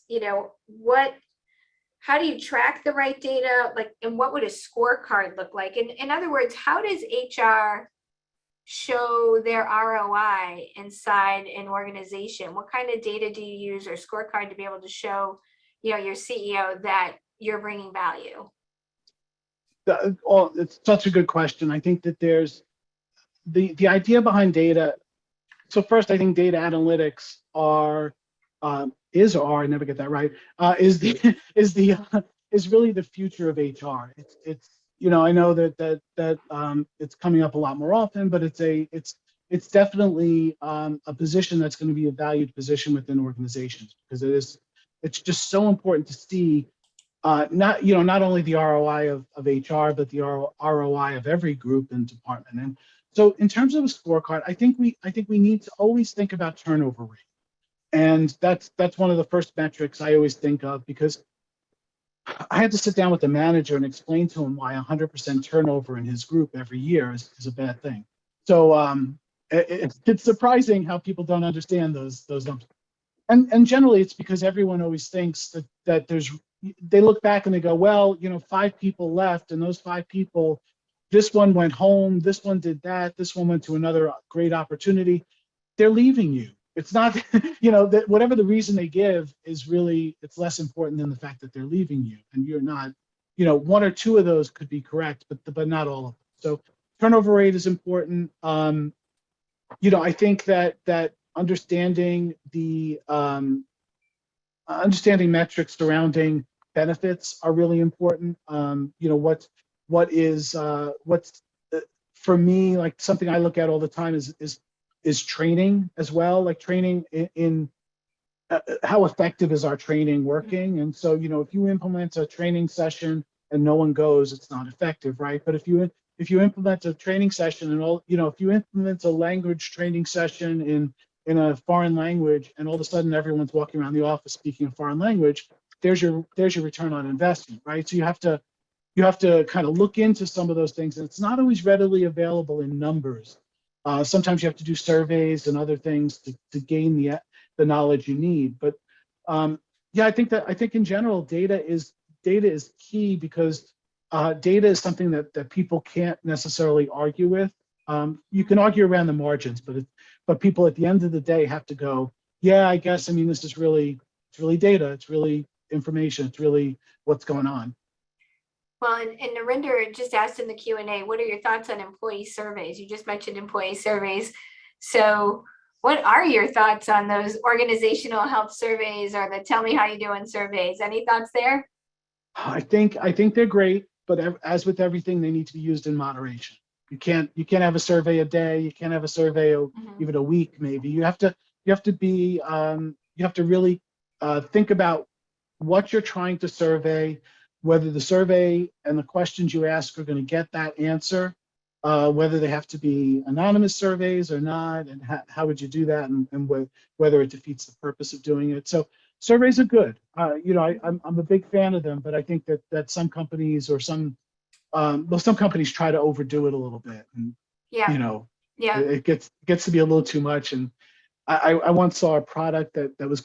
how do you track the right data? Like, and what would a scorecard look like? In other words, how does HR show their ROI inside an organization? What kind of data do you use, or scorecard, to be able to show, your CEO that you're bringing value? It's such a good question. I think that there's the idea behind data. So first, I think data analytics I never get that right, is really the future of HR. It's I know that it's coming up a lot more often, but it's definitely a position that's going to be a valued position within organizations, because it's just so important to see not only the ROI of HR, but the ROI of every group and department. And so in terms of a scorecard, I think we need to always think about turnover rate. And that's one of the first metrics I always think of, because I had to sit down with the manager and explain to him why 100% turnover in his group every year is a bad thing. So it's surprising how people don't understand those numbers. And generally it's because everyone always thinks that they look back and they go, well, 5 people left, and those 5 people, this one went home, this one did that, this one went to another great opportunity. They're leaving you. It's not, that whatever the reason they give is really, it's less important than the fact that they're leaving you, and you're not, 1 or 2 of those could be correct, but not all of them. So turnover rate is important. I think that understanding understanding metrics surrounding benefits are really important. What's for me, like, something I look at all the time is training as well, like training in how effective is our training working. And so, if you implement a training session and no one goes, it's not effective, right? But if you implement a training session and if you implement a language training session in a foreign language, and all of a sudden everyone's walking around the office speaking a foreign language, there's your return on investment, right? So you have to kind of look into some of those things, and it's not always readily available in numbers. Sometimes you have to do surveys and other things to gain the knowledge you need. But I think in general, data is key, because data is something that people can't necessarily argue with. You can argue around the margins, but people at the end of the day have to go, yeah, I guess, this is really, it's really data, it's really information, it's really what's going on. Well, and Narinder just asked in the Q&A, what are your thoughts on employee surveys? You just mentioned employee surveys. So what are your thoughts on those organizational health surveys, or the tell me how you doing surveys? Any thoughts there? I think they're great, but as with everything, they need to be used in moderation. You can't have a survey a day. You can't have a survey even a week. Maybe you have to really think about what you're trying to survey, whether the survey and the questions you ask are going to get that answer, whether they have to be anonymous surveys or not, and how would you do that, and whether it defeats the purpose of doing it. So surveys are good. I'm a big fan of them, but I think that some companies or some companies try to overdo it a little bit, and Yeah. it gets to be a little too much. And I once saw a product that was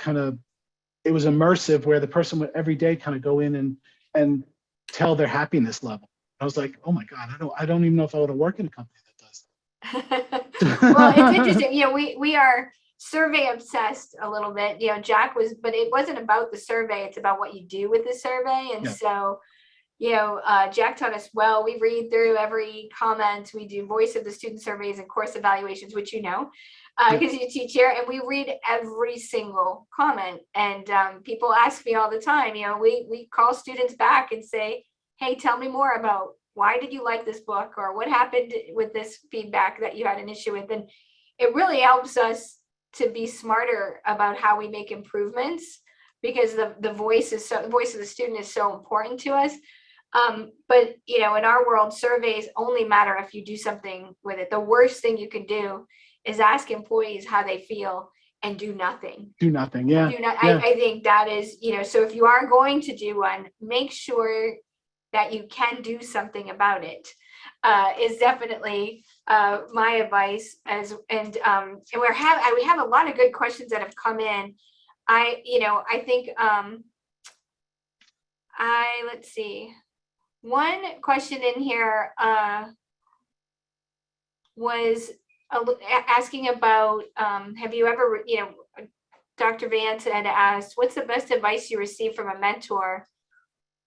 it was immersive, where the person would every day kind of go in and tell their happiness level. I was like, oh my God, I don't even know if I want to work in a company that does Well, it's that. interesting. We are survey obsessed a little bit. Jack was, but it wasn't about the survey. It's about what you do with the survey. And Yeah. so, Jack taught us well. We read through every comment. We do voice of the student surveys and course evaluations, which because you teach here, and we read every single comment. And people ask me all the time. We call students back and say, hey, tell me more about why did you like this book, or what happened with this feedback that you had an issue with. And it really helps us to be smarter about how we make improvements, because the voice of the student is so important to us. But in our world, surveys only matter if you do something with it. The worst thing you can do is ask employees how they feel and do nothing. Do nothing. Yeah. I think that is, so if you are going to do one, make sure that you can do something about it, is definitely my advice. And we have a lot of good questions that have come in. I think let's see. One question in here was asking about, have you ever, Dr. Vance had asked, what's the best advice you received from a mentor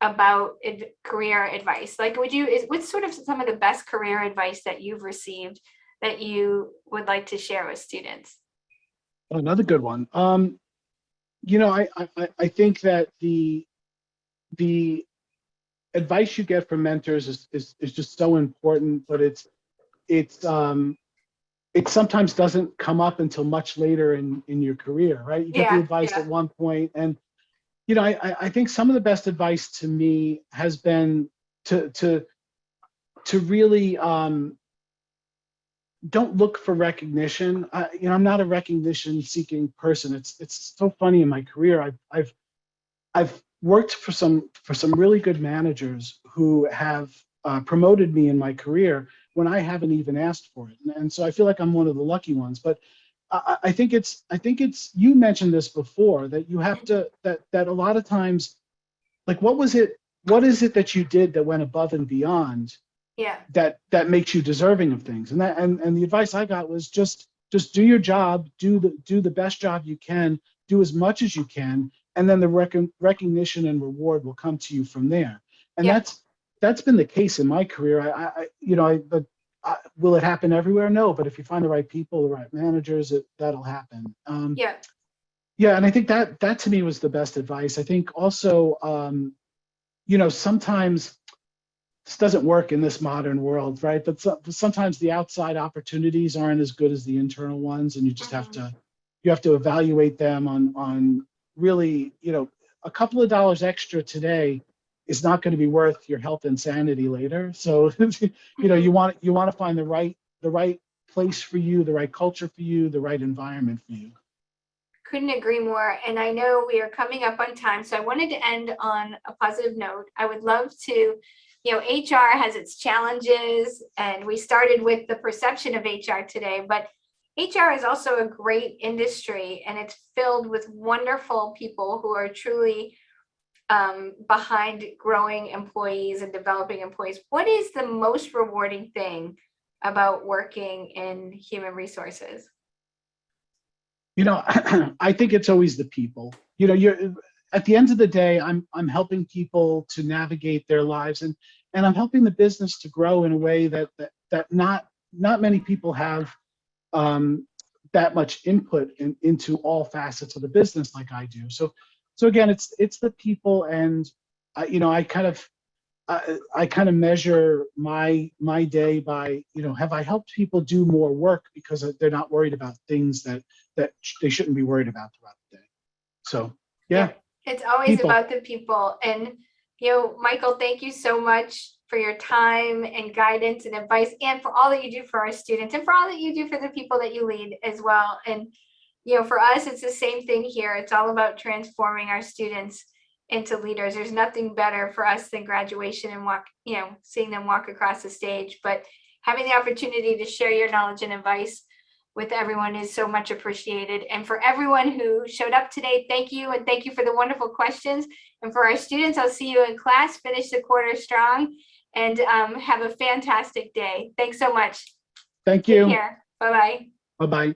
about career advice? Like, what's sort of some of the best career advice that you've received that you would like to share with students? Another good one. I think that the advice you get from mentors is just so important, but it sometimes doesn't come up until much later in your career, right? You get the advice at one point, and I think some of the best advice to me has been to really don't look for recognition. I'm not a recognition-seeking person. It's so funny in my career. I've worked for some really good managers who have promoted me in my career when I haven't even asked for it, and so I feel like I'm one of the lucky ones. But I think it's you mentioned this before, that you have to that a lot of times, like, what is it that you did that went above and beyond that makes you deserving of things. And the advice I got was just do your job, do the best job you can, do as much as you can, and then the recognition and reward will come to you from there. And that's been the case in my career. But will it happen everywhere? No, but if you find the right people, the right managers, that'll happen. And I think that to me was the best advice. I think also, sometimes this doesn't work in this modern world, right? But sometimes the outside opportunities aren't as good as the internal ones, and you just have to evaluate them on really, a couple of dollars extra today is not going to be worth your health and sanity later. So, you want to find the right place for you, the right culture for you, the right environment for you. Couldn't agree more. And I know we are coming up on time, so I wanted to end on a positive note. I would love to, HR has its challenges, and we started with the perception of HR today, but HR is also a great industry, and it's filled with wonderful people who are truly behind growing employees and developing employees. What is the most rewarding thing about working in human resources? I think it's always the people. You're at the end of the day, I'm helping people to navigate their lives, and I'm helping the business to grow in a way that not many people have that much input into all facets of the business like I do. So again, it's the people, and I kind of measure my day by, have I helped people do more work because they're not worried about things that they shouldn't be worried about throughout the day. So yeah. It's always people. about the people. And Michael, thank you so much for your time and guidance and advice, and for all that you do for our students, and for all that you do for the people that you lead as well. And for us, it's the same thing here. It's all about transforming our students into leaders. There's nothing better for us than graduation and seeing them walk across the stage. But having the opportunity to share your knowledge and advice with everyone is so much appreciated. And for everyone who showed up today, thank you. And thank you for the wonderful questions. And for our students, I'll see you in class. Finish the quarter strong and have a fantastic day. Thank so much. Thank Take you. care. Bye-bye. Bye-bye.